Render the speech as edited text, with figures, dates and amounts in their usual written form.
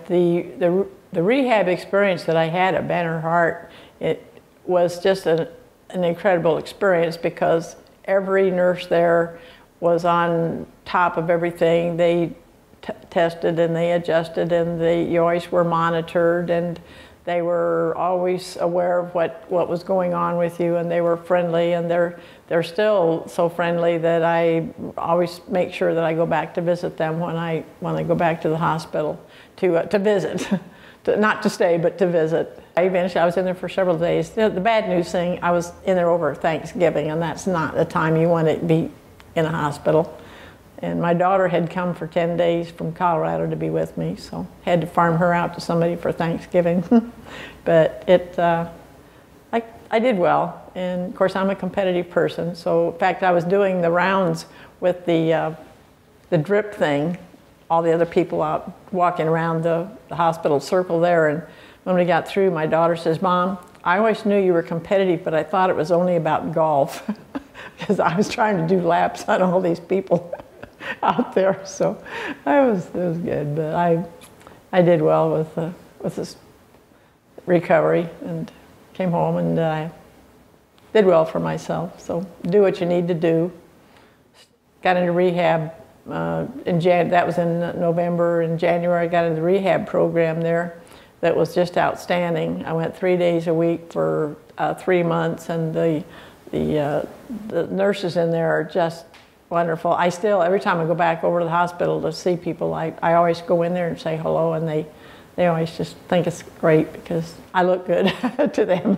the rehab experience that I had at Banner Heart, it was just an incredible experience because every nurse there was on top of everything. They tested and they adjusted, and you always were monitored, and they were always aware of what was going on with you, and they were friendly, and they're still so friendly that I always make sure that I go back to visit them when I go back to the hospital to visit, not to stay, but to visit. Eventually, I was in there for several days. The bad news thing, I was in there over Thanksgiving, and that's not the time you want to be in a hospital. And my daughter had come for 10 days from Colorado to be with me, so I had to farm her out to somebody for Thanksgiving. But I did well, and of course I'm a competitive person, so in fact I was doing the rounds with the drip thing, all the other people out walking around the hospital circle there, and when we got through, my daughter says, "Mom, I always knew you were competitive, but I thought it was only about golf," because I was trying to do laps on all these people out there. So it was good, but I did well with this recovery, and came home, and I did well for myself. So do what you need to do. Got into rehab that was in November. In January, I got into the rehab program there. That was just outstanding. I went 3 days a week for 3 months, and the nurses in there are just wonderful. I still, every time I go back over to the hospital to see people, I always go in there and say hello, and they always just think it's great because I look good to them.